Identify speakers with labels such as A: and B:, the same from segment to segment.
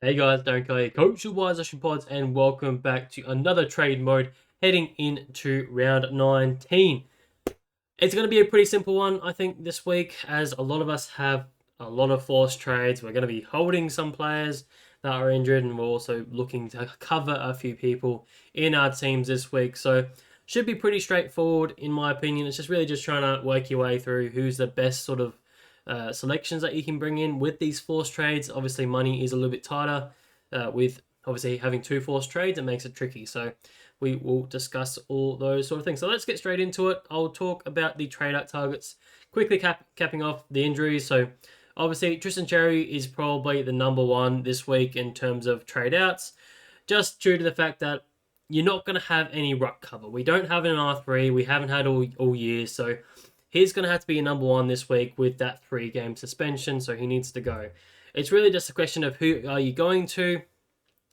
A: Hey guys, Darren Kelly, Coach of Wise Ocean Pods, and welcome back to another trade mode heading into round 19. It's going to be a pretty simple one, I think, this week, as a lot of us have a lot of forced trades. We're going to be holding some players that are injured, and we're also looking to cover a few people in our teams this week. So, should be pretty straightforward, in my opinion. It's just really just trying to work your way through who's the best sort of selections that you can bring in with these forced trades. Obviously, money is a little bit tighter with obviously having two forced trades. It makes it tricky. So we will discuss all those sort of things. So let's get straight into it. I'll talk about the trade out targets, quickly capping off the injuries. So obviously, Tristan Cherry is probably the number one this week in terms of trade outs, just due to the fact that you're not going to have any ruck cover. We don't have an R3. We haven't had all year. So he's going to have to be a number one this week with that 3-game suspension. So he needs to go. It's really just a question of who are you going to.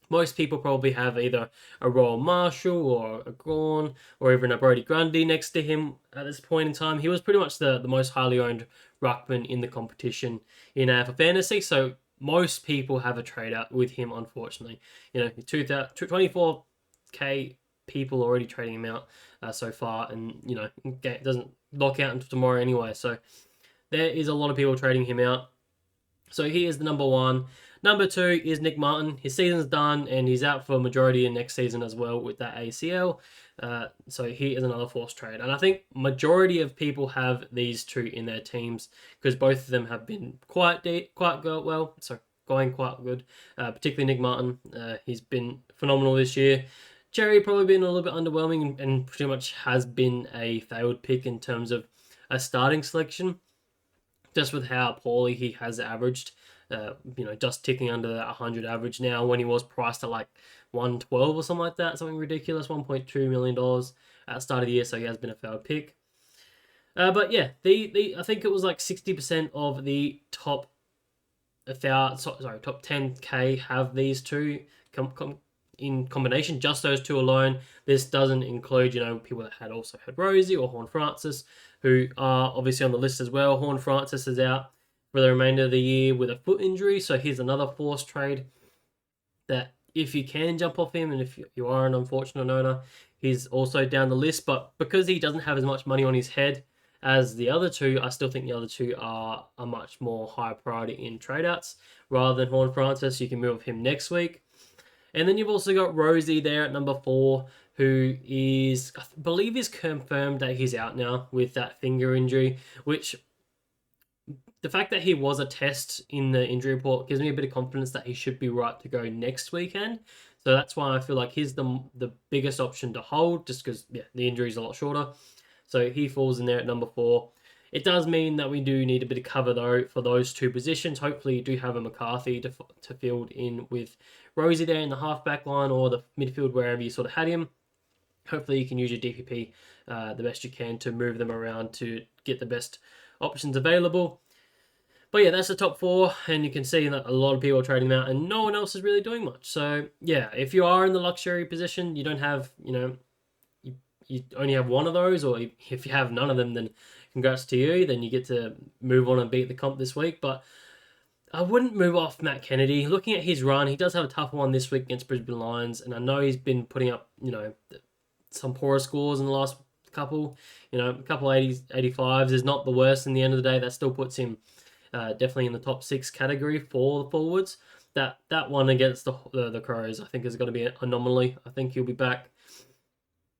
A: Most people probably have either a Royal Marshall or a Gorn or even a Brody Grundy next to him at this point in time. He was pretty much the most highly owned ruckman in the competition in AFL Fantasy, so most people have a trade out with him, unfortunately. 24K people already trading him out so far, and, it doesn't lock out until tomorrow anyway, so there is a lot of people trading him out. So he is the number one. Number two is Nick Martin. His season's done, and he's out for a majority of next season as well with that ACL. So he is another forced trade. And I think majority of people have these two in their teams because both of them have been going quite good. Particularly Nick Martin. He's been phenomenal this year. Jerry probably been a little bit underwhelming and pretty much has been a failed pick in terms of a starting selection, just with how poorly he has averaged. Just ticking under that 100 average now when he was priced at like 112 or something like that, something ridiculous, $1.2 million at the start of the year. So he has been a failed pick. But yeah, the I think it was like 60% of the top 10K have these two in combination, just those two alone. This doesn't include, people that also had Rosie or Horn Francis, who are obviously on the list as well. Horn Francis is out for the remainder of the year with a foot injury, so here's another forced trade that if you can jump off him, and if you are an unfortunate owner, he's also down the list. But because he doesn't have as much money on his head as the other two, I still think the other two are a much more high priority in trade outs. Rather than Horn Francis, you can move him next week. And then you've also got Rosie there at number 4, who I believe is confirmed that he's out now with that finger injury, which the fact that he was a test in the injury report gives me a bit of confidence that he should be right to go next weekend. So that's why I feel like he's the biggest option to hold, just because the injury is a lot shorter. So he falls in there at number 4. It does mean that we do need a bit of cover though for those two positions. Hopefully, you do have a McCarthy to field in with Rosie there in the halfback line or the midfield wherever you sort of had him. Hopefully, you can use your DPP the best you can to move them around to get the best options available. But yeah, that's the top 4, and you can see that a lot of people are trading them out, and no one else is really doing much. So yeah, if you are in the luxury position, you don't have, you only have one of those, or if you have none of them, then congrats to you. Then you get to move on and beat the comp this week. But I wouldn't move off Matt Kennedy. Looking at his run, he does have a tough one this week against Brisbane Lions, and I know he's been putting up, some poorer scores in the last couple. A couple 80s, 85s is not the worst in the end of the day. That still puts him definitely in the top 6 category for the forwards. That one against the Crows, I think, is going to be an anomaly. I think he'll be back,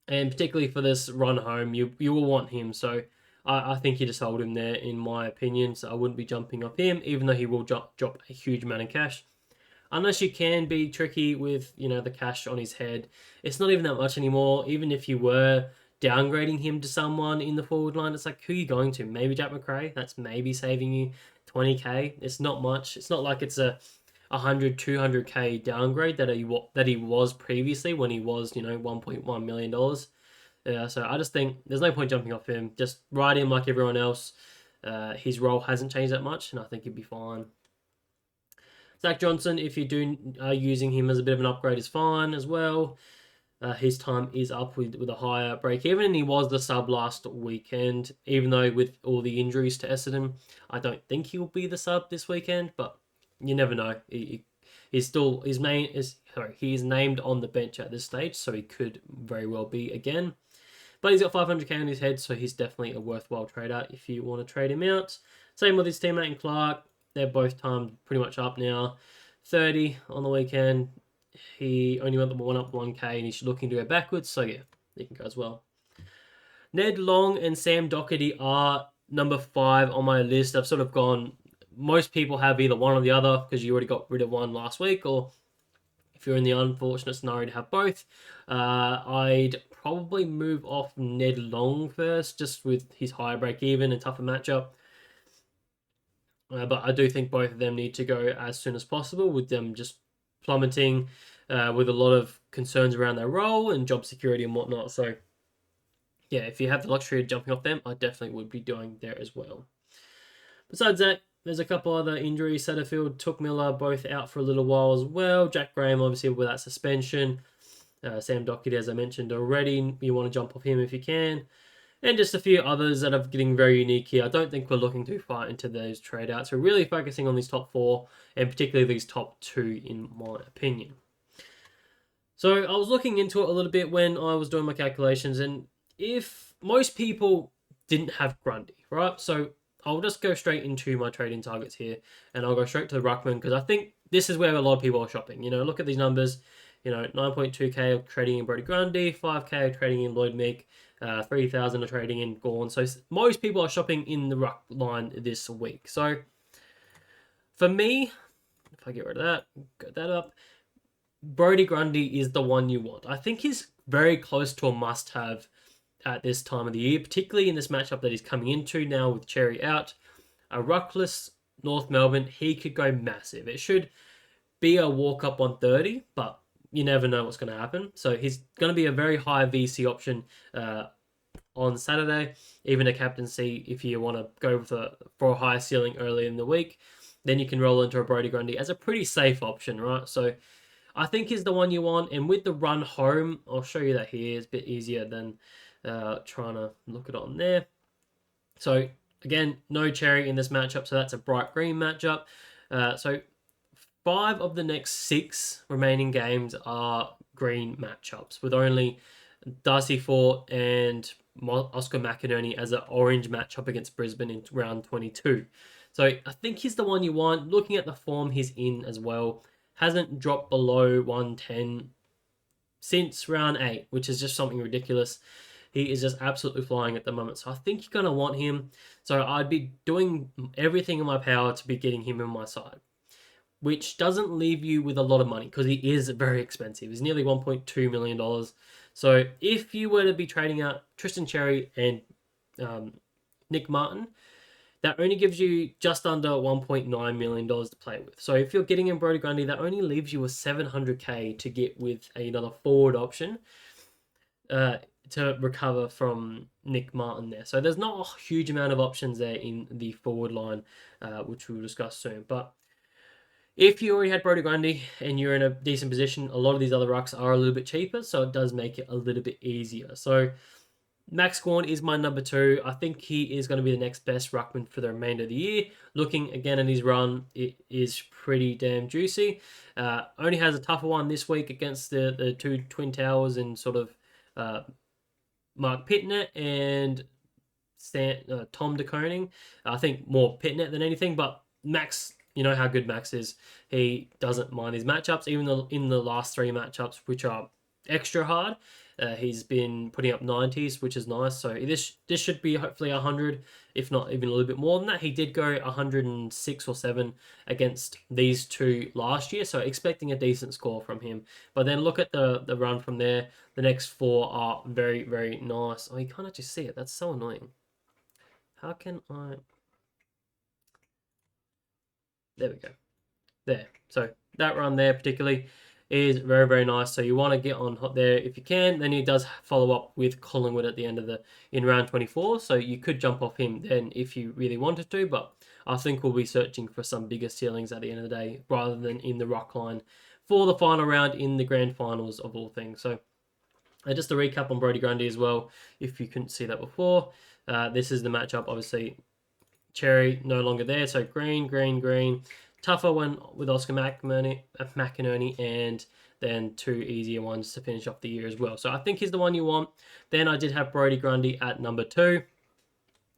A: and particularly for this run home, you will want him. So I think you just hold him there, in my opinion. So I wouldn't be jumping off him, even though he will drop a huge amount of cash. Unless you can be tricky with the cash on his head, it's not even that much anymore. Even if you were downgrading him to someone in the forward line, it's like, who are you going to? Maybe Jack McRae. That's maybe saving you 20K. It's not much. It's not like it's a 100, 200K downgrade that he was previously when he was, $1.1 million. Yeah, so I just think there's no point jumping off him. Just ride him like everyone else. His role hasn't changed that much, and I think he'd be fine. Zach Johnson, if you are using him as a bit of an upgrade, is fine as well. His time is up with a higher break even, and he was the sub last weekend. Even though with all the injuries to Essendon, I don't think he'll be the sub this weekend, but you never know. he is named on the bench at this stage, so he could very well be again. But he's got 500k on his head, so he's definitely a worthwhile trader if you want to trade him out. Same with his teammate in Clark. They're both timed pretty much up now. 30 on the weekend. He only went the one up 1k, and he's looking to go backwards, so yeah, he can go as well. Ned Long and Sam Doherty are number 5 on my list. I've sort of gone, most people have either one or the other because you already got rid of one last week, or if you're in the unfortunate scenario to have both, I'd probably move off Ned Long first, just with his higher break-even and tougher matchup. But I do think both of them need to go as soon as possible, with them just plummeting with a lot of concerns around their role and job security and whatnot. So yeah, if you have the luxury of jumping off them, I definitely would be doing there as well. Besides that, there's a couple other injuries. Satterfield, Took Miller, both out for a little while as well. Jack Graham, obviously, with that suspension. Sam Doherty, as I mentioned already, you want to jump off him if you can. And just a few others that are getting very unique here. I don't think we're looking too far into those trade outs. We're really focusing on these top 4, and particularly these top 2, in my opinion. So I was looking into it a little bit when I was doing my calculations, and if most people didn't have Grundy, right? So I'll just go straight into my trading targets here, and I'll go straight to the ruckman, because I think this is where a lot of people are shopping. Look at these numbers. 9.2k of trading in Brody Grundy, 5k of trading in Lloyd Meek, 3,000 of trading in Gawn. So most people are shopping in the ruck line this week. So for me, if I get rid of that, get that up, Brody Grundy is the one you want. I think he's very close to a must-have at this time of the year, particularly in this matchup that he's coming into now with Cherry out. A ruckless North Melbourne, he could go massive. It should be a walk-up 130, but you never know what's going to happen. So he's going to be a very high VC option on Saturday, even a captaincy if you want to go for a higher ceiling early in the week. Then you can roll into a Brody Grundy as a pretty safe option, right? So I think he's the one you want. And with the run home, I'll show you that here. It's a bit easier than trying to look it on there. So again, no Cherry in this matchup, so that's a bright green matchup. So 5 of the next 6 remaining games are green matchups, with only Darcy Fort and Oscar McInerney as an orange matchup against Brisbane in round 22. So I think he's the one you want. Looking at the form he's in as well, hasn't dropped below 110 since round 8, which is just something ridiculous. He is just absolutely flying at the moment. So I think you're going to want him. So I'd be doing everything in my power to be getting him on my side, which doesn't leave you with a lot of money because he is very expensive. He's nearly $1.2 million. So if you were to be trading out Tristan Cherry and Nick Martin, that only gives you just under $1.9 million to play with. So if you're getting in Brody Grundy, that only leaves you with $700k to get with another forward option to recover from Nick Martin there. So there's not a huge amount of options there in the forward line, which we'll discuss soon. But if you already had Brody Grundy and you're in a decent position, a lot of these other rucks are a little bit cheaper, so it does make it a little bit easier. So Max Gawn is my number 2. I think he is going to be the next best ruckman for the remainder of the year. Looking again at his run, it is pretty damn juicy. Only has a tougher one this week against the 2 Twin Towers and sort of Mark Pitnet and Tom De Koning. I think more Pitnet than anything, but Max, you know how good Max is. He doesn't mind his matchups, even though in the last 3 matchups, which are extra hard, he's been putting up 90s, which is nice. So this should be hopefully 100, if not even a little bit more than that. He did go 106 or 7 against these 2 last year, so expecting a decent score from him. But then look at the run from there. The next 4 are very, very nice. Oh, you can't actually see it. That's so annoying. How can I... There we go. There. So that run there particularly is very, very nice. So you want to get on hot there if you can. Then he does follow up with Collingwood at the end of in round 24. So you could jump off him then if you really wanted to. But I think we'll be searching for some bigger ceilings at the end of the day rather than in the ruck line for the final round in the grand finals of all things. So just a recap on Brody Grundy as well, if you couldn't see that before. This is the matchup, obviously. Cherry no longer there, so green, green, green. tougher one with Oscar McInerney, and then 2 easier ones to finish off the year as well. So I think he's the one you want. Then I did have Brodie Grundy at number 2.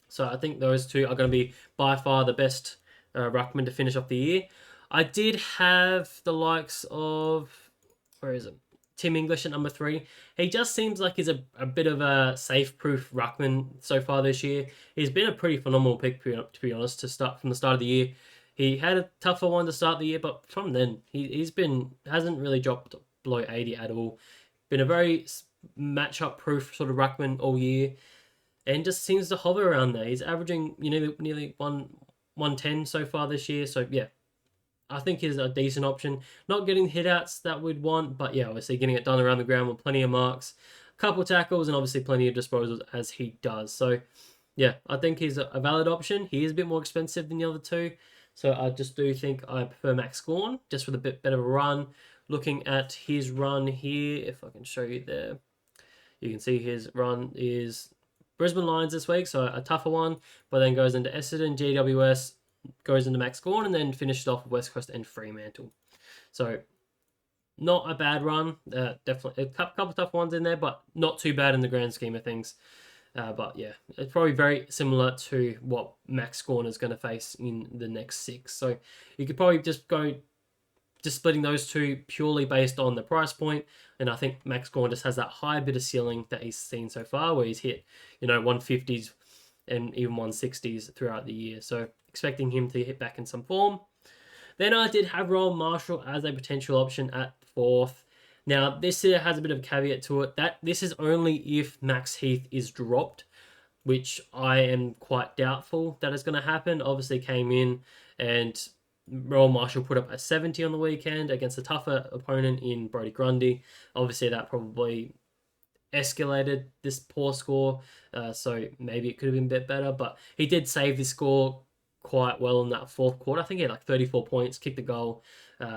A: So I think those two are going to be by far the best ruckman to finish off the year. I did have the likes of, where is it? Tim English at number 3. He just seems like he's a bit of a safe-proof ruckman so far this year. He's been a pretty phenomenal pick, to be honest, to start from the start of the year. He had a tougher one to start the year, but from then hasn't really dropped below 80 at all. Been a very matchup-proof sort of ruckman all year, and just seems to hover around there. He's averaging nearly 110 so far this year. So yeah, I think he's a decent option. Not getting hit-outs that we'd want, but yeah, obviously getting it done around the ground with plenty of marks, a couple of tackles, and obviously plenty of disposals as he does. So yeah, I think he's a valid option. He is a bit more expensive than the other two, so I just do think I prefer Max Gawn, just with a bit better of a run. Looking at his run here, if I can show you there, you can see his run is Brisbane Lions this week, so a tougher one, but then goes into Essendon, GWS, goes into Max Gawn, and then finished off with West Coast and Fremantle. So not a bad run. Definitely a couple tough ones in there, but not too bad in the grand scheme of things. But yeah, it's probably very similar to what Max Gawn is going to face in the next 6. So you could probably just go splitting those two purely based on the price point. And I think Max Gawn just has that high bit of ceiling that he's seen so far, where he's hit 150s and even 160s throughout the year. So expecting him to hit back in some form. Then I did have Rowan Marshall as a potential option at 4th. Now, this here has a bit of a caveat to it, that this is only if Max Heath is dropped, which I am quite doubtful that is going to happen. Obviously came in and Rowan Marshall put up a 70 on the weekend against a tougher opponent in Brodie Grundy. Obviously that probably escalated this poor score, so maybe it could have been a bit better, but he did save this score quite well in that 4th quarter. I think he had like 34 points, kicked the goal,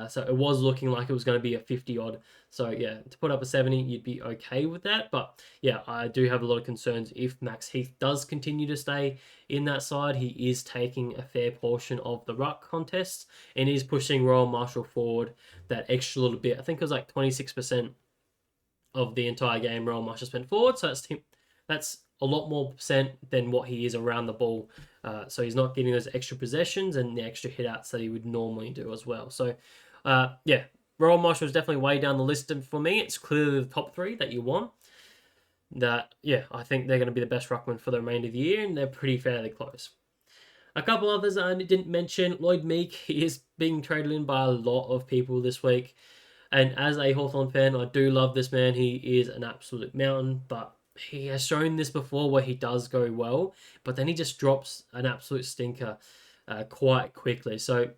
A: so it was looking like it was going to be a 50 odd. So yeah, to put up a 70, you'd be okay with that. But yeah, I do have a lot of concerns if Max Heath does continue to stay in that side. He is taking a fair portion of the ruck contests and is pushing Rowan Marshall forward that extra little bit. I think it was like 26% of the entire game Rowan Marshall spent forward. So that's a lot more percent than what he is around the ball. So he's not getting those extra possessions and the extra hit-outs that he would normally do as well. So yeah, Rowan Marshall is definitely way down the list for me. It's clearly the top 3 that you want. That, yeah, I think they're going to be the best ruckman for the remainder of the year, and they're pretty fairly close. A couple others I didn't mention. Lloyd Meek, he is being traded in by a lot of people this week. And as a Hawthorn fan, I do love this man. He is an absolute mountain, but he has shown this before where he does go well, but then he just drops an absolute stinker quite quickly. So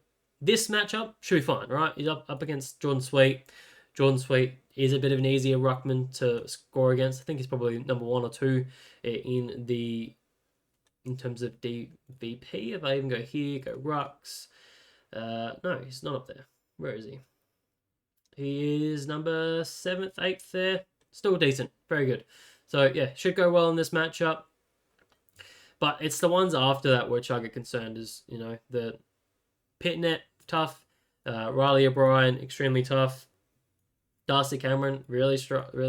A: this matchup should be fine, right? He's up against Jordan Sweet. Jordan Sweet is a bit of an easier ruckman to score against. I think he's probably number 1 or 2 in terms of DVP. If I even go here, go rucks. No, he's not up there. Where is he? He is number 7th, 8th there. Still decent. Very good. So yeah, should go well in this matchup. But it's the ones after that which I get concerned is, the Pitnet, tough. Riley O'Brien, extremely tough. Darcy Cameron, really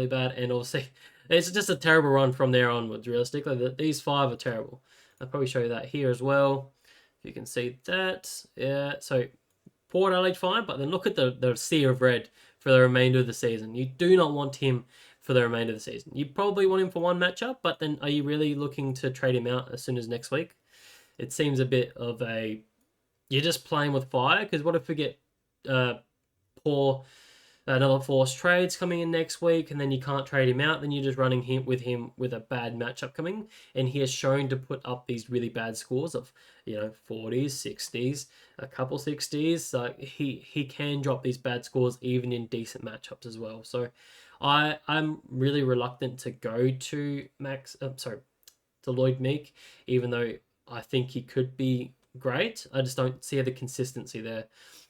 A: bad. And obviously, it's just a terrible run from there onwards, realistically. These 5 are terrible. I'll probably show you that here as well. If you can see that. Yeah, so Port Adelaide fine, but then look at the sea of red for the remainder of the season. You do not want him for the remainder of the season. You probably want him for one matchup, but then are you really looking to trade him out as soon as next week? It seems a bit of you're just playing with fire, because what if we get another forced trades coming in next week, and then you can't trade him out, then you're just running him with a bad matchup coming, and he has shown to put up these really bad scores of 40s, 60s, a couple 60s. So he can drop these bad scores even in decent matchups as well. So I'm really reluctant to go to Lloyd Meek, even though I think he could be great. I just don't see the consistency there,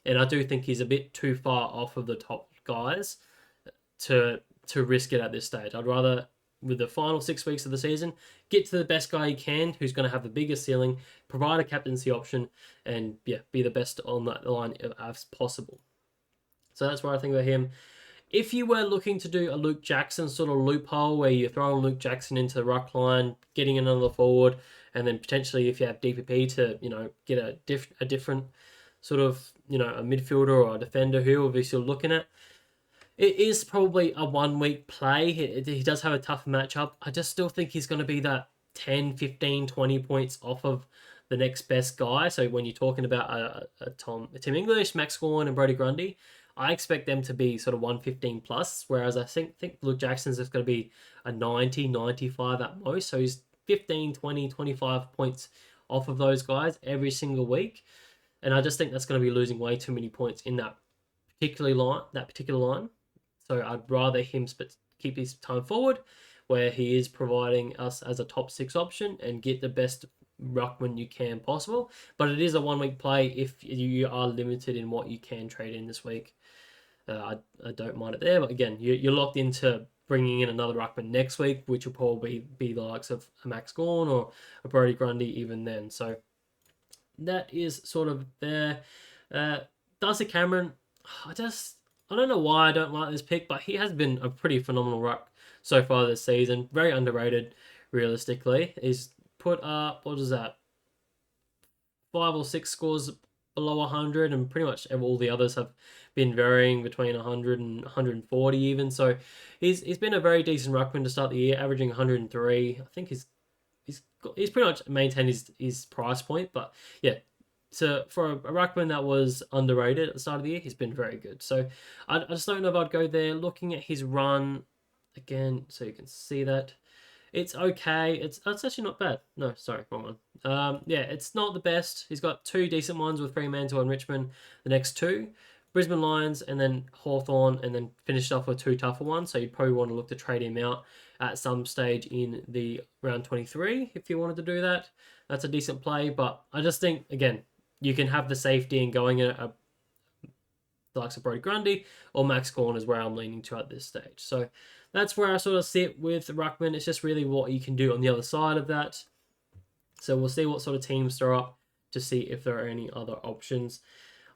A: and I do think he's a bit too far off of the top guys to risk it at this stage. I'd rather with the final 6 weeks of the season, get to the best guy you can, who's going to have the biggest ceiling, provide a captaincy option, and be the best on that line as possible. So that's what I think about him. If you were looking to do a Luke Jackson sort of loophole where you're throwing Luke Jackson into the ruck line, getting another forward, and then potentially if you have DPP to get a different sort of a midfielder or a defender, whoever you're looking at, it is probably a 1 week play. He does have a tough matchup. I just still think he's going to be that 10, 15, 20 points off of the next best guy. So when you're talking about Tim English, Max Gawn, and Brodie Grundy, I expect them to be sort of 115 plus, whereas I think Luke Jackson's just going to be a 90, 95 at most. So he's 15, 20, 25 points off of those guys every single week. And I just think that's going to be losing way too many points in that particular line. So I'd rather him keep his time forward, where he is providing us as a top 6 option and get the best ruckman you can possible. But it is a 1 week play if you are limited in what you can trade in this week. I don't mind it there, but again, you're locked into bringing in another ruckman next week, which will probably be the likes of a Max Gawn or a Brodie Grundy even then. So that is sort of there. Darcy Cameron, I don't know why I don't like this pick, but he has been a pretty phenomenal ruck so far this season. Very underrated, realistically. He's put up, what is that, 5 or 6 scores below 100, and pretty much all the others have been varying between 100 and 140 even. So he's been a very decent ruckman to start the year, averaging 103. I think he's pretty much maintained his price point, but yeah. So for a ruckman that was underrated at the start of the year, he's been very good. So I just don't know if I'd go there. Looking at his run again, so you can see that it's okay. It's actually not bad. No, sorry, wrong one. Yeah, it's not the best. He's got 2 decent ones with Fremantle and Richmond. The next 2, Brisbane Lions and then Hawthorn, and then finished off with 2 tougher ones. So you'd probably want to look to trade him out at some stage in the round 23 if you wanted to do that. That's a decent play, but I just think again, you can have the safety in going in the likes of Brodie Grundy or Max Gawn is where I'm leaning to at this stage. So that's where I sort of sit with ruckman. It's just really what you can do on the other side of that. So we'll see what sort of teams throw up to see if there are any other options.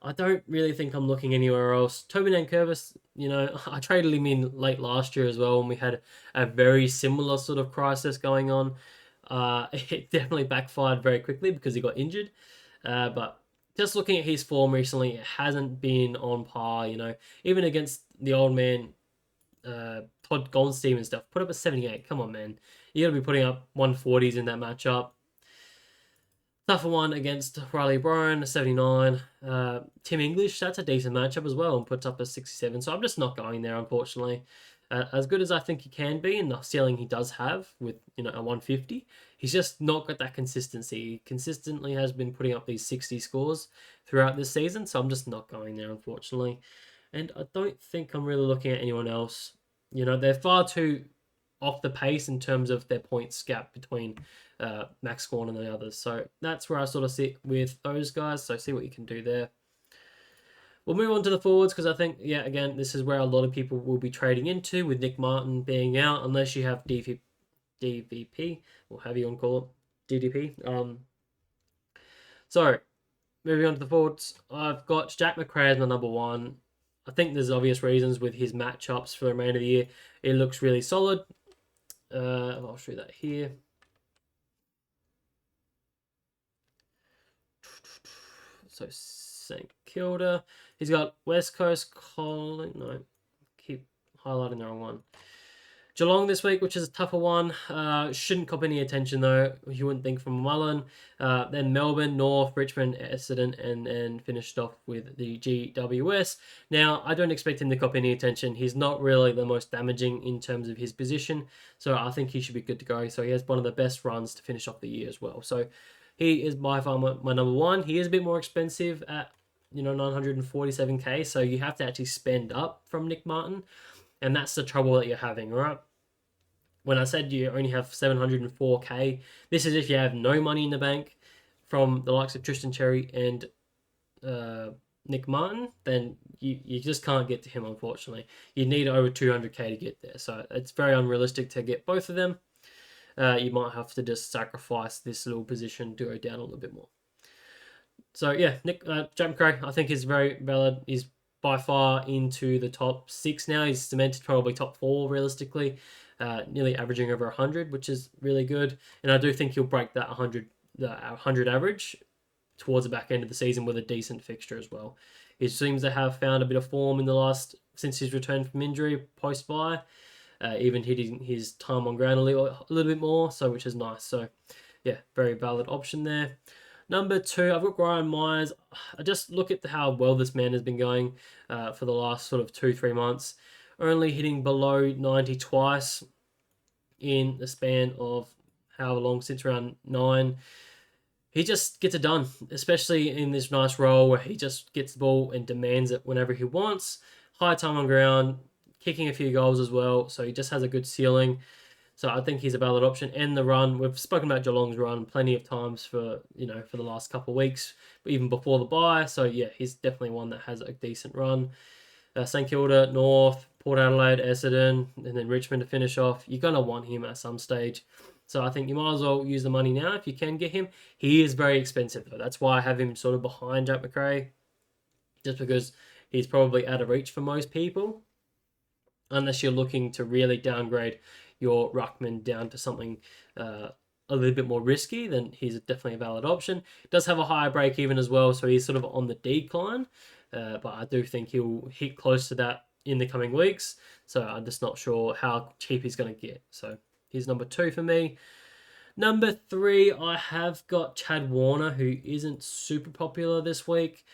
A: I don't really think I'm looking anywhere else. Toby Nankervis, I traded him in late last year as well, and we had a very similar sort of crisis going on. It definitely backfired very quickly because he got injured. But just looking at his form recently, it hasn't been on par, even against the old man, Todd Goldstein and stuff. Put up a 78. Come on, man. You got to be putting up 140s in that matchup. Tougher one against Riley Bryan, a 79. Tim English, that's a decent matchup as well, and puts up a 67. So I'm just not going there, unfortunately. As good as I think he can be, and the ceiling he does have with a 150, he's just not got that consistency. He consistently has been putting up these 60 scores throughout this season, so I'm just not going there, unfortunately. And I don't think I'm really looking at anyone else. They're far too off the pace in terms of their points gap between Max Gawn and the others. So that's where I sort of sit with those guys. So see what you can do there. We'll move on to the forwards because I think, again, this is where a lot of people will be trading into with Nick Martin being out, unless you have DVP, or however you want to call it, DDP. So, moving on to the forwards, I've got Jack McRae as my number 1. I think there's obvious reasons with his matchups for the remainder of the year. It looks really solid. I'll show that here. So St Kilda. He's got West Coast, keep highlighting the wrong one. Geelong this week, which is a tougher one. Shouldn't cop any attention though. You wouldn't think from Mullen. Then Melbourne, North, Richmond, Essendon, and finished off with the GWS. Now, I don't expect him to cop any attention. He's not really the most damaging in terms of his position, so I think he should be good to go. So he has one of the best runs to finish off the year as well. So he is by far my number 1. He is a bit more expensive at 947k, so you have to actually spend up from Nick Martin, and that's the trouble that you're having, right? When I said you only have 704k, this is if you have no money in the bank from the likes of Tristan Cherry and Nick Martin, then you just can't get to him, unfortunately. You need over 200k to get there. So it's very unrealistic to get both of them. You might have to just sacrifice this little position to go down a little bit more. So yeah, Jack Macrae, I think is very valid. He's by far into the top 6 now. He's cemented probably top 4 realistically, nearly averaging over 100, which is really good. And I do think he'll break that 100 average towards the back end of the season with a decent fixture as well. He seems to have found a bit of form in the last since his return from injury post bye, even hitting his time on ground a little bit more, so which is nice. So yeah, very valid option there. Number 2, I've got Ryan Myers. I just look at how well this man has been going for the last sort of 2-3 months. Only hitting below 90 twice in the span of how long, since round 9. He just gets it done, especially in this nice role where he just gets the ball and demands it whenever he wants. High time on ground, kicking a few goals as well, so he just has a good ceiling. So I think he's a valid option. And the run, we've spoken about Geelong's run plenty of times for the last couple of weeks, even before the bye. So yeah, he's definitely one that has a decent run. St Kilda, North, Port Adelaide, Essendon, and then Richmond to finish off. You're gonna want him at some stage. So I think you might as well use the money now if you can get him. He is very expensive though. That's why I have him sort of behind Jack Macrae, just because he's probably out of reach for most people, unless you're looking to really downgrade your ruckman down to something a little bit more risky. Then he's definitely a valid option. Does have a higher break even as well, so he's sort of on the decline. But I do think he'll hit close to that in the coming weeks. So I'm just not sure how cheap he's going to get. So he's number 2 for me. Number 3, I have got Chad Warner, who isn't super popular this week.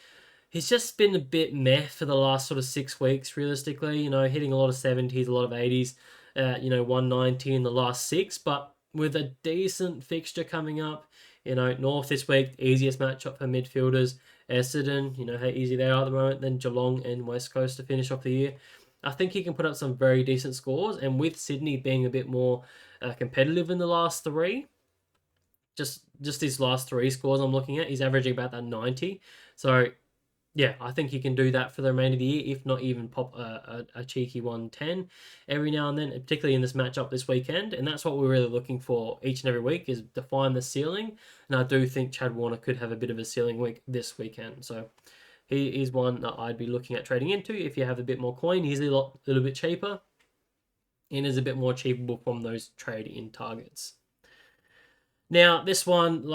A: He's just been a bit meh for the last sort of 6 weeks, realistically. Hitting a lot of 70s, a lot of 80s, 190 in the last 6. But with a decent fixture coming up, North this week, easiest matchup for midfielders. Essendon, how easy they are at the moment. Then Geelong and West Coast to finish off the year. I think he can put up some very decent scores. And with Sydney being a bit more competitive in the last 3, just his last 3 scores I'm looking at, he's averaging about that 90. So yeah, I think he can do that for the remainder of the year, if not even pop a cheeky 110 every now and then, particularly in this matchup this weekend. And that's what we're really looking for each and every week, is define the ceiling. And I do think Chad Warner could have a bit of a ceiling week this weekend. So he is one that I'd be looking at trading into if you have a bit more coin. He's a little bit cheaper and is a bit more achievable from those trade-in targets. Now, this one,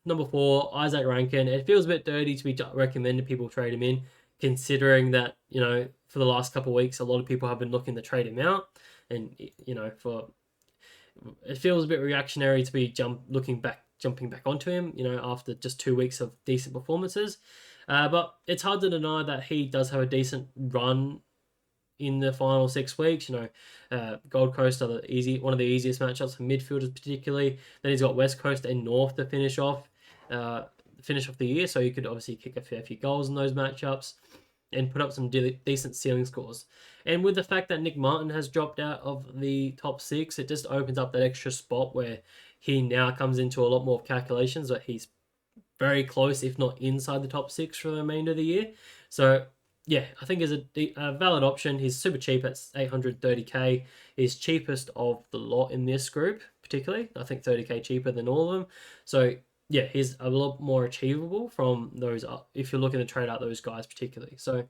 A: number 4, Isaac Rankin. It feels a bit dirty to be recommending people trade him in, considering that, for the last couple of weeks, a lot of people have been looking to trade him out. And, it feels a bit reactionary to be jumping back onto him, after just 2 weeks of decent performances. But it's hard to deny that he does have a decent run in the final 6 weeks. Gold Coast are one of the easiest matchups for midfielders particularly. Then he's got West Coast and North to finish off the year, so you could obviously kick a fair few goals in those matchups and put up some decent ceiling scores. And with the fact that Nick Martin has dropped out of the top 6, it just opens up that extra spot where he now comes into a lot more calculations, that he's very close, if not inside the top 6 for the remainder of the year. So yeah, I think is a valid option. He's super cheap at 830k. He's cheapest of the lot in this group, particularly. I think 30k cheaper than all of them. So yeah, he's a lot more achievable from those, if you're looking to trade out those guys particularly. So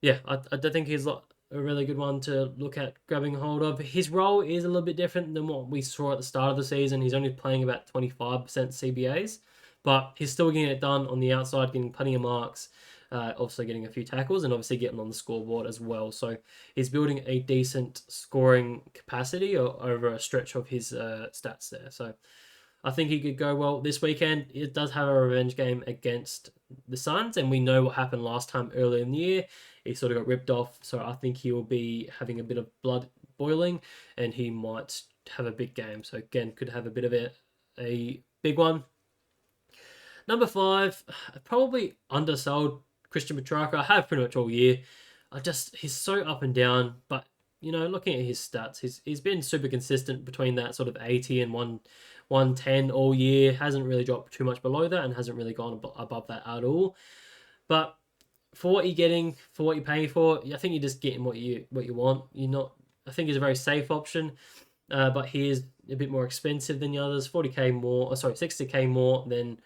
A: yeah, I think he's a really good one to look at grabbing hold of. His role is a little bit different than what we saw at the start of the season. He's only playing about 25% CBAs, but he's still getting it done on the outside, getting plenty of marks, also getting a few tackles, and obviously getting on the scoreboard as well. So he's building a decent scoring capacity over a stretch of his stats there. So I think he could go well this weekend. It does have a revenge game against the Suns, and we know what happened last time earlier in the year. He sort of got ripped off, so I think he will be having a bit of blood boiling, and he might have a big game. So again, could have a bit of a big one. Number 5, probably undersold Christian Petrarca. I have pretty much all year. He's so up and down, but looking at his stats, he's been super consistent between that sort of 80 and 110 all year. Hasn't really dropped too much below that, and hasn't really gone above that at all. But for what you're getting, for what you're paying for, I think you're just getting what you want. You're not. I think he's a very safe option, but he is a bit more expensive than the others. 40k more, 60k more than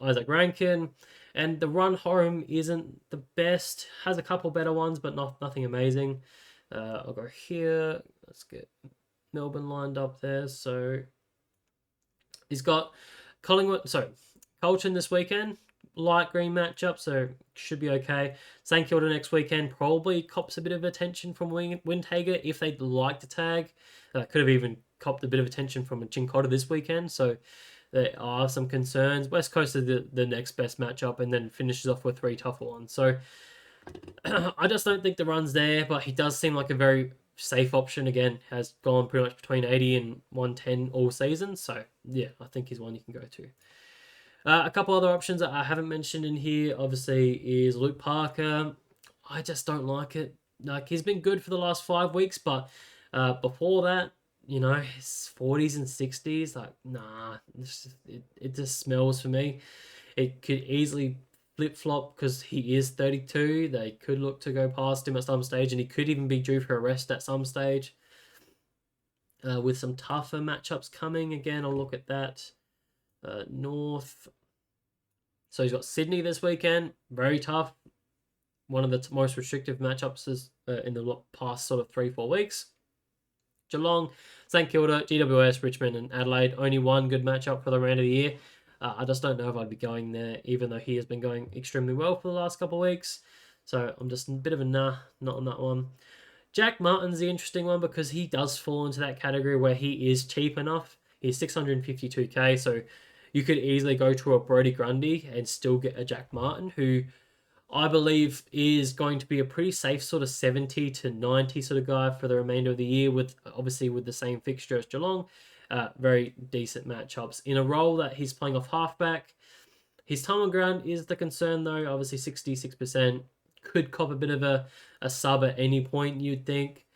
A: Isaac Rankin, and the run home isn't the best. Has a couple better ones, but nothing amazing. I'll go here. Let's get Melbourne lined up there. So he's got Colton this weekend. Light green matchup, so should be okay. St Kilda next weekend probably cops a bit of attention from Windhager if they'd like to tag. Could have even copped a bit of attention from Chincotta this weekend, so there are some concerns. West Coast is the next best matchup, and then finishes off with 3 tougher ones. So I just don't think the run's there, but he does seem like a very safe option. Again, has gone pretty much between 80 and 110 all season, so yeah, I think he's one you can go to. A couple other options that I haven't mentioned in here, obviously, is Luke Parker. I just don't like it. Like, he's been good for the last 5 weeks, but before that, his 40s and 60s, like, nah, it just smells for me. It could easily flip-flop because he is 32. They could look to go past him at some stage, and he could even be due for a rest at some stage. With some tougher matchups coming, again, I'll look at that. North. So he's got Sydney this weekend. Very tough. One of the most restrictive matchups is, in the past sort of 3-4 weeks. Geelong, St Kilda, GWS, Richmond, and Adelaide. Only one good matchup for the remainder of the year. I just don't know if I'd be going there, even though he has been going extremely well for the last couple of weeks. So I'm just a bit of a nah, not on that one. Jack Martin's the interesting one because he does fall into that category where he is cheap enough. He's 652k, so you could easily go to a Brodie Grundy and still get a Jack Martin, who I believe is going to be a pretty safe sort of 70 to 90 sort of guy for the remainder of the year, with obviously with the same fixture as Geelong. Very decent matchups. In a role that he's playing off halfback, his time on ground is the concern though, obviously 66%. Could cop a bit of a sub at any point, you'd think.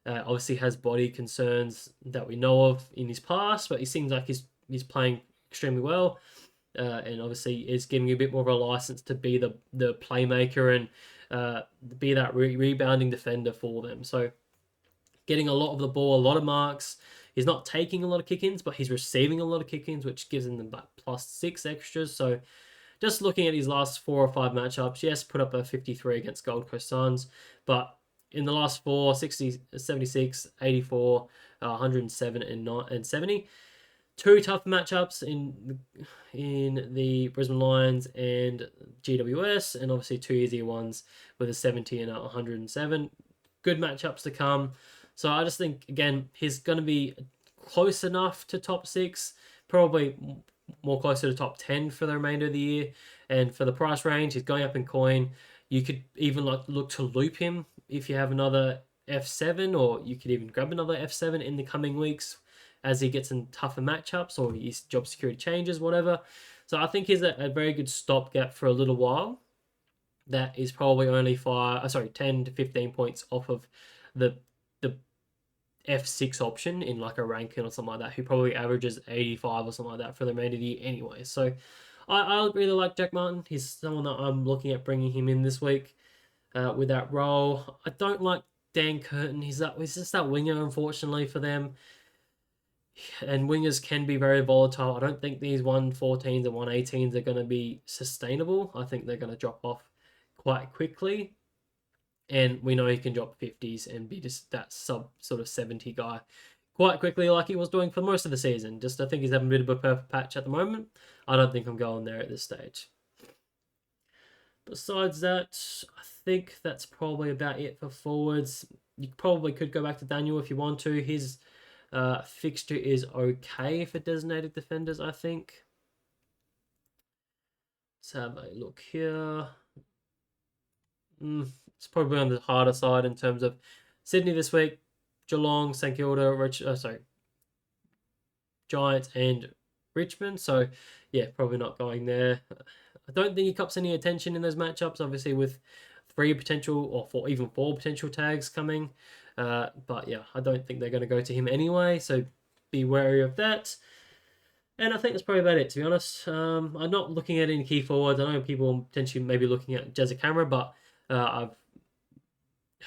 A: Obviously has body concerns that we know of in his past, but he seems like he's playing extremely well, and obviously is giving you a bit more of a license to be the playmaker and be that rebounding defender for them. So getting a lot of the ball, a lot of marks. He's not taking a lot of kick-ins, but he's receiving a lot of kick-ins, which gives him the +6 extras. So just looking at his last 4 or 5 matchups, yes, put up a 53 against Gold Coast Suns, but in the last 4, 60, 76, 84, 107, and 70. 2 tough matchups in the Brisbane Lions and GWS, and obviously 2 easier ones with a 70 and a 107. Good matchups to come. So I just think, again, he's going to be close enough to top 6, probably more closer to top 10 for the remainder of the year. And for the price range, he's going up in coin. You could even look to loop him if you have another F7, or you could even grab another F7 in the coming weeks as he gets in tougher matchups or his job security changes, whatever. So I think he's a very good stopgap for a little while. That is probably only 10 to 15 points off of the F6 option in like a Rankin or something like that, who probably averages 85 or something like that for the remainder of the year anyway. So I really like Jack Martin. He's someone that I'm looking at bringing him in this week with that role. I don't like Dan Curtin. He's just that winger, unfortunately, for them. And wingers can be very volatile. I don't think these 114s and 118s are going to be sustainable. I think they're going to drop off quite quickly. And we know he can drop 50s and be just that sub sort of 70 guy quite quickly, like he was doing for most of the season. Just I think he's having a bit of a perfect patch at the moment. I don't think I'm going there at this stage. Besides that, I think that's probably about it for forwards. You probably could go back to Daniel if you want to. His fixture is okay for designated defenders, I think. Let's have a look here. It's probably on the harder side in terms of Sydney this week, Geelong, St Kilda, Giants, and Richmond. So, yeah, probably not going there. I don't think he cops any attention in those matchups, obviously with 3 potential or even 4 potential tags coming. But, yeah, I don't think they're going to go to him anyway, so be wary of that. And I think that's probably about it, to be honest. I'm not looking at any key forwards. I know people potentially maybe looking at Jazza Camera, but I've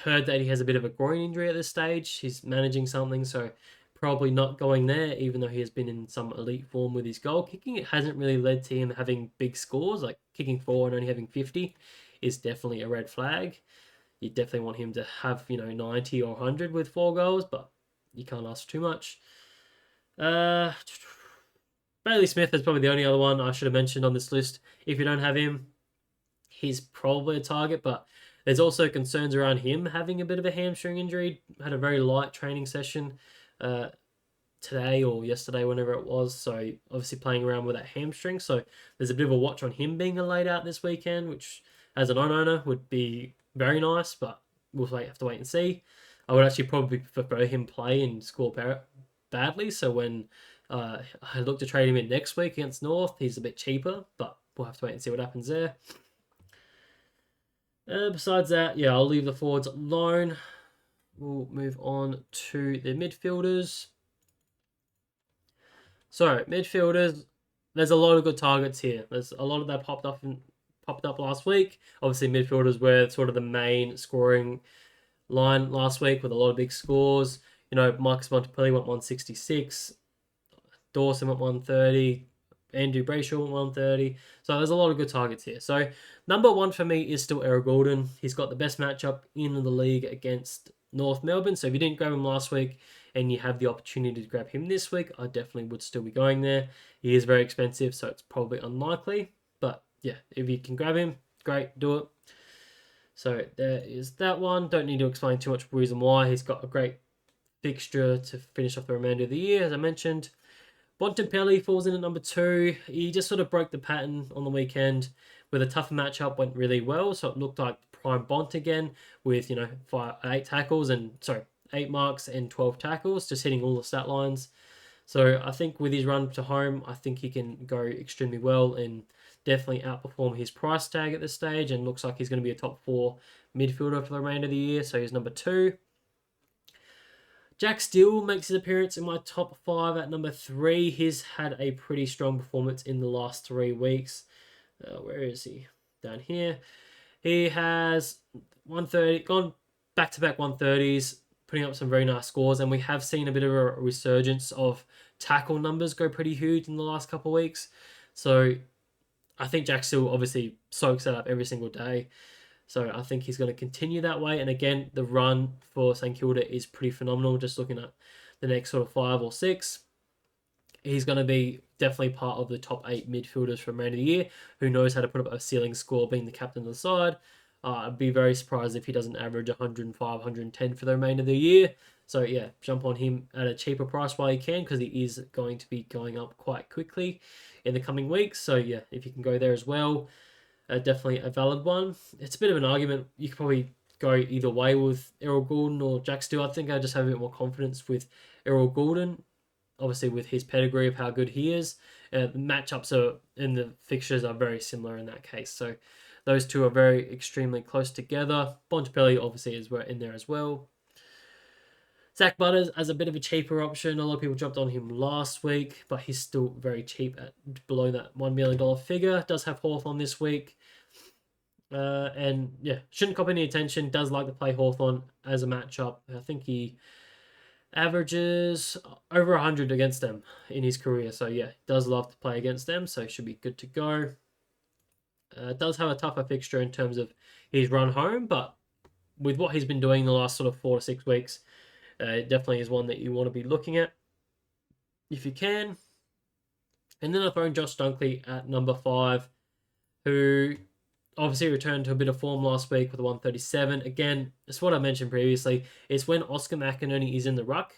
A: heard that he has a bit of a groin injury at this stage. He's managing something, so probably not going there, even though he has been in some elite form with his goal kicking. It hasn't really led to him having big scores, like kicking 4 and only having 50 is definitely a red flag. You definitely want him to have, 90 or 100 with 4 goals, but you can't ask for too much. Uh, Bailey Smith is probably the only other one I should have mentioned on this list. If you don't have him, he's probably a target, but there's also concerns around him having a bit of a hamstring injury. Had a very light training session uh, today or yesterday, whenever it was. So obviously playing around with that hamstring. So there's a bit of a watch on him being laid out this weekend, which as a non-owner would be very nice, but we'll have to wait and see. I would actually probably prefer him play and score badly. So when I look to trade him in next week against North, he's a bit cheaper, but we'll have to wait and see what happens there. Besides that, yeah, I'll leave the forwards alone. We'll move on to the midfielders. So midfielders, there's a lot of good targets here. There's a lot of that popped up last week. Obviously, midfielders were sort of the main scoring line last week with a lot of big scores. Marcus Montepelli went 166, Dawson went 130, Andrew Brayshaw went 130. So there's a lot of good targets here. So number one for me is still Errol Goulden. He's got the best matchup in the league against North Melbourne. So if you didn't grab him last week and you have the opportunity to grab him this week, I definitely would still be going there. He is very expensive, so it's probably unlikely. But yeah, if you can grab him, great, do it. So there is that one. Don't need to explain too much reason why. He's got a great fixture to finish off the remainder of the year, as I mentioned. Bontempelli falls in at number 2. He just sort of broke the pattern on the weekend with a tougher matchup, went really well. So it looked like prime Bont again with, 8 marks and 12 tackles, just hitting all the stat lines. So I think with his run to home, I think he can go extremely well and definitely outperform his price tag at this stage, and looks like he's going to be a top 4 midfielder for the remainder of the year. So he's number 2. Jack Steele makes his appearance in my top 5 at number 3. He's had a pretty strong performance in the last 3 weeks. Where is he? Down here. He has 130, gone back-to-back 130s, putting up some very nice scores, and we have seen a bit of a resurgence of tackle numbers go pretty huge in the last couple of weeks. So I think Jack Steele obviously soaks that up every single day. So I think he's going to continue that way. And again, the run for St Kilda is pretty phenomenal. Just looking at the next sort of 5 or 6, he's going to be definitely part of the top 8 midfielders for the remainder of the year. Who knows how to put up a ceiling score being the captain of the side. I'd be very surprised if he doesn't average 105, 110 for the remainder of the year. So yeah, jump on him at a cheaper price while you can, because he is going to be going up quite quickly in the coming weeks. So yeah, if you can go there as well. Definitely a valid one. It's a bit of an argument. You could probably go either way with Errol Goulden or Jack Steele. I think I just have a bit more confidence with Errol Goulden, obviously with his pedigree of how good he is. The matchups are in the fixtures are very similar in that case. So those two are very extremely close together. Bontempelli obviously is in there as well. Zach Butters as a bit of a cheaper option. A lot of people jumped on him last week, but he's still very cheap at below that $1 million figure. Does have Hawthorn this week. And yeah, shouldn't cop any attention. Does like to play Hawthorn as a matchup. I think he averages over 100 against them in his career. So yeah, does love to play against them. So should be good to go. Does have a tougher fixture in terms of his run home, but with what he's been doing the last sort of 4 to 6 weeks, it definitely is one that you want to be looking at if you can. And then I've thrown Josh Dunkley at number 5, who obviously returned to a bit of form last week with a 137. Again, it's what I mentioned previously. It's when Oscar McInerney is in the ruck,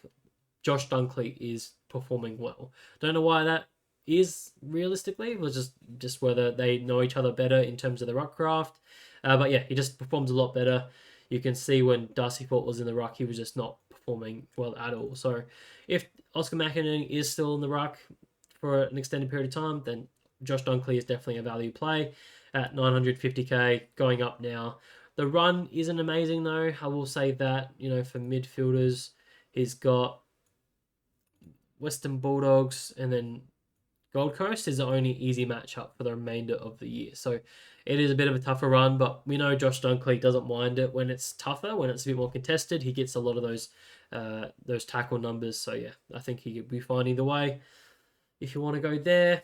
A: Josh Dunkley is performing well. Don't know why that is realistically. It was just whether they know each other better in terms of the ruck craft. But yeah, he just performs a lot better. You can see when Darcy Fort was in the ruck, he was just not performing well at all. So if Oscar McInerney is still in the ruck for an extended period of time, then Josh Dunkley is definitely a value play at 950k, going up now. The run isn't amazing though. I will say that, for midfielders, he's got Western Bulldogs and then Gold Coast is the only easy matchup for the remainder of the year. So it is a bit of a tougher run, but we know Josh Dunkley doesn't mind it when it's tougher, when it's a bit more contested. He gets a lot of those tackle numbers. So yeah, I think he could be fine either way. If you want to go there,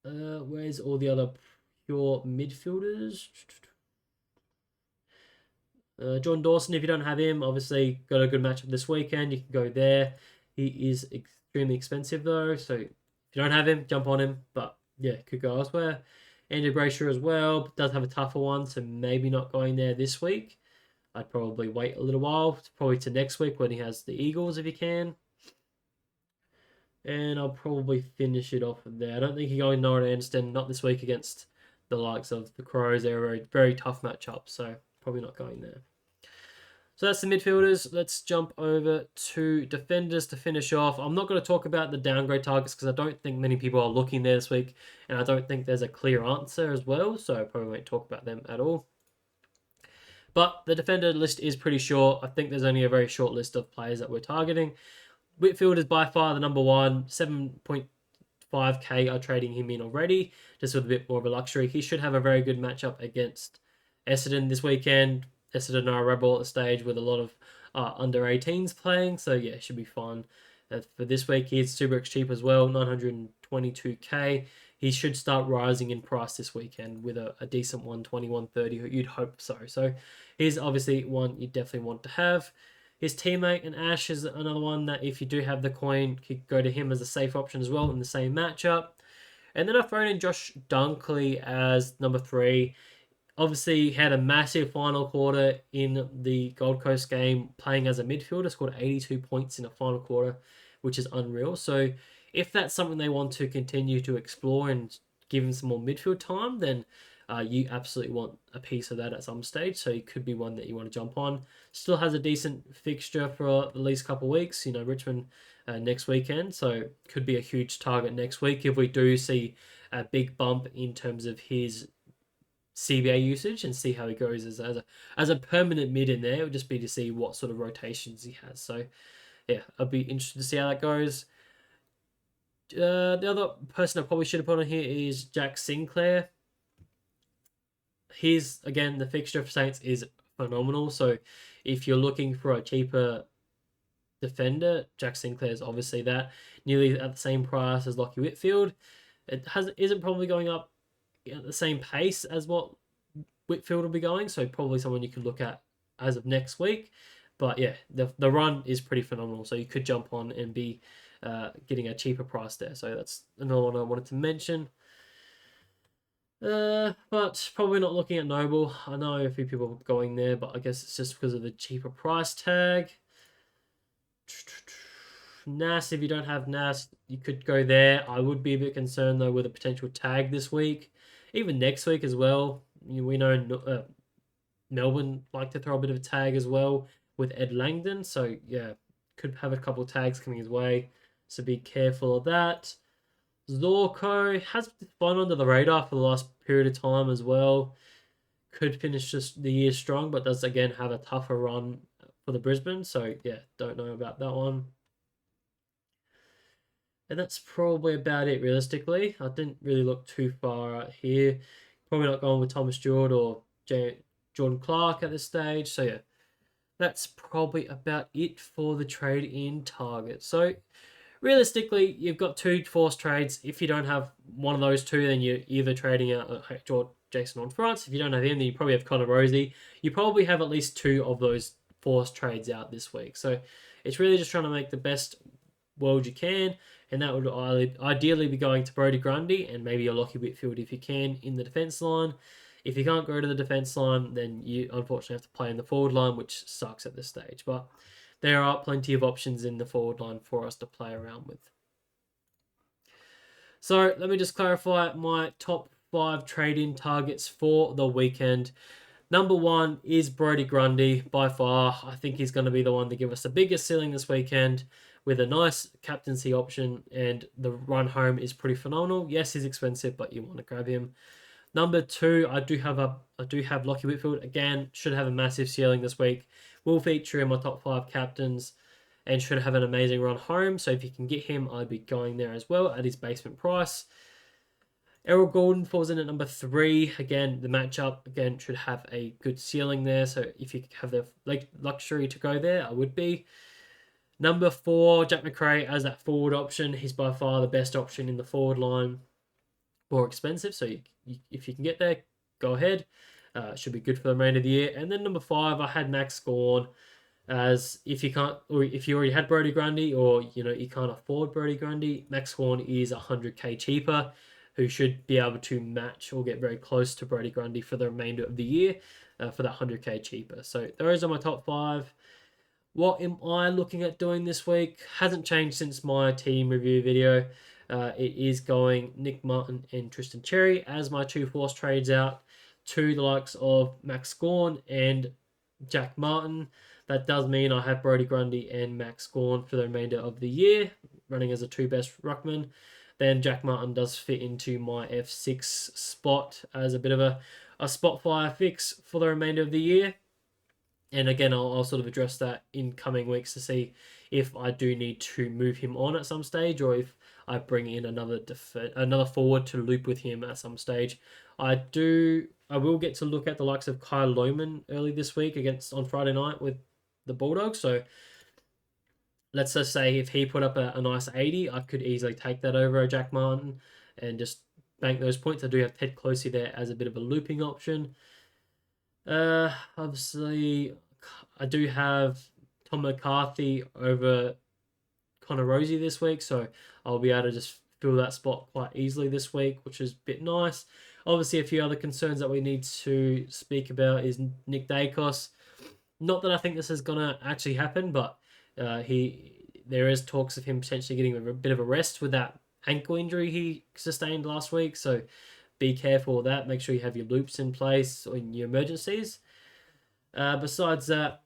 A: where's all the other pure midfielders? John Dawson, if you don't have him, obviously got a good matchup this weekend. You can go there. He is extremely expensive though, so if you don't have him, jump on him. But yeah, could go elsewhere. Andrew Brayshaw as well does have a tougher one, so maybe not going there this week. I'd probably wait a little while, probably to next week when he has the Eagles if he can. And I'll probably finish it off there. I don't think you're going nowhere to Anston, not this week against the likes of the Crows. They're a very, very tough matchup, so probably not going there. So that's the midfielders. Let's jump over to defenders to finish off. I'm not going to talk about the downgrade targets because I don't think many people are looking there this week, and I don't think there's a clear answer as well, so I probably won't talk about them at all. But the defender list is pretty short. I think there's only a very short list of players that we're targeting. Whitfield is by far the number one. 7.5k are trading him in already, just with a bit more of a luxury. He should have a very good matchup against Essendon this weekend. Essendon are a rebel at the stage with a lot of under 18s playing, so yeah, it should be fun. For this week, he's super cheap as well, 922k. He should start rising in price this weekend with a decent 120, 130. You'd hope so. So he's obviously one you definitely want to have. His teammate and Ash is another one that if you do have the coin, could go to him as a safe option as well in the same matchup. And then I've thrown in Josh Dunkley as number 3. Obviously, had a massive final quarter in the Gold Coast game playing as a midfielder, scored 82 points in a final quarter, which is unreal. So if that's something they want to continue to explore and give him some more midfield time, then you absolutely want a piece of that at some stage. So it could be one that you want to jump on. Still has a decent fixture for at least a couple of weeks. Richmond next weekend. So could be a huge target next week if we do see a big bump in terms of his CBA usage and see how he goes as a permanent mid in there. It would just be to see what sort of rotations he has. So yeah, I'd be interested to see how that goes. The other person I probably should have put on here is Jack Sinclair. Again, the fixture for Saints is phenomenal. So if you're looking for a cheaper defender, Jack Sinclair is obviously that. Nearly at the same price as Lockie Whitfield. It isn't probably going up at the same pace as what Whitfield will be going, so probably someone you could look at as of next week. But yeah, the run is pretty phenomenal, so you could jump on and be getting a cheaper price there. So that's another one I wanted to mention. But probably not looking at Noble. I know a few people are going there, but I guess it's just because of the cheaper price tag. Nas, if you don't have Nas, you could go there. I would be a bit concerned though with a potential tag this week, even next week as well. We know Melbourne like to throw a bit of a tag as well with Ed Langdon, so yeah, could have a couple of tags coming his way. So be careful of that. Zorko has gone under the radar for the last period of time as well. Could finish just the year strong, but does again have a tougher run for the Brisbane. So yeah, don't know about that one. And that's probably about it realistically. I didn't really look too far out here. Probably not going with Thomas Stewart or Jordan Clark at this stage. So yeah, that's probably about it for the trade in target. So realistically, you've got 2 forced trades. If you don't have one of those 2, then you're either trading out Jason Horne-Francis. If you don't have him, then you probably have Connor Rozee. You probably have at least 2 of those forced trades out this week. So it's really just trying to make the best world you can, and that would ideally be going to Brodie Grundy and maybe a Lockie Whitfield if you can in the defence line. If you can't go to the defence line, then you unfortunately have to play in the forward line, which sucks at this stage. But there are plenty of options in the forward line for us to play around with. So let me just clarify my top 5 trade-in targets for the weekend. Number 1 is Brodie Grundy by far. I think he's going to be the one to give us the biggest ceiling this weekend with a nice captaincy option, and the run home is pretty phenomenal. Yes, he's expensive, but you want to grab him. Number 2, I do have Lockie Whitfield. Again, should have a massive ceiling this week. Will feature in my top 5 captains. and should have an amazing run home. So if you can get him, I'd be going there as well at his basement price. Errol Gordon falls in at number 3. Again, the matchup again should have a good ceiling there. So if you have the luxury to go there, I would be. Number 4, Jack Macrae as that forward option. He's by far the best option in the forward line. More expensive, so if you can get there, go ahead. Should be good for the remainder of the year. And then number 5, I had Max Gawn as if you can't, or if you already had Brodie Grundy, or you can't afford Brodie Grundy, Max Gawn is 100k cheaper, who should be able to match or get very close to Brodie Grundy for the remainder of the year for that 100k cheaper. So those are my top 5. What am I looking at doing this week? Hasn't changed since my team review video. It is going Nick Martin and Tristan Cherry as my 2 force trades out to the likes of Max Gawn and Jack Martin. That does mean I have Brodie Grundy and Max Gawn for the remainder of the year, running as a 2 best ruckman. Then Jack Martin does fit into my F6 spot as a bit of a spot fire fix for the remainder of the year. And again, I'll sort of address that in coming weeks to see if I do need to move him on at some stage, or if I bring in another forward to loop with him at some stage. I will get to look at the likes of Kyle Lohman early this week on Friday night with the Bulldogs. So let's just say if he put up a nice 80, I could easily take that over a Jack Martin and just bank those points. I do have Ted Closey there as a bit of a looping option. Obviously, I do have Tom McCarthy over Connor Rosie this week, so I'll be able to just fill that spot quite easily this week, which is a bit nice. Obviously, a few other concerns that we need to speak about is Nick Dacos. Not that I think this is going to actually happen, but there is talks of him potentially getting a bit of a rest with that ankle injury he sustained last week, so be careful with that. Make sure you have your loops in place or in your emergencies. Besides that,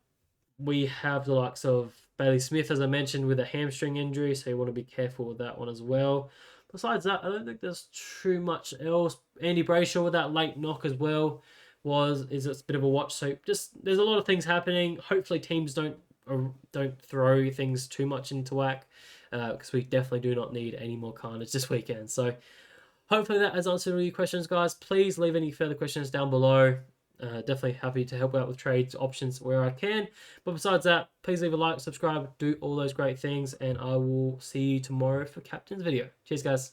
A: we have the likes of Bailey Smith, as I mentioned, with a hamstring injury, so you want to be careful with that one as well. Besides that, I don't think there's too much else. Andy Brayshaw with that late knock as well is a bit of a watch. So just there's a lot of things happening. Hopefully teams don't throw things too much into whack, because we definitely do not need any more carnage this weekend. So hopefully that has answered all your questions, guys. Please leave any further questions down below. Definitely happy to help out with trades options where I can. But besides that, please leave a like, subscribe, do all those great things, and I will see you tomorrow for Captain's video. Cheers, guys.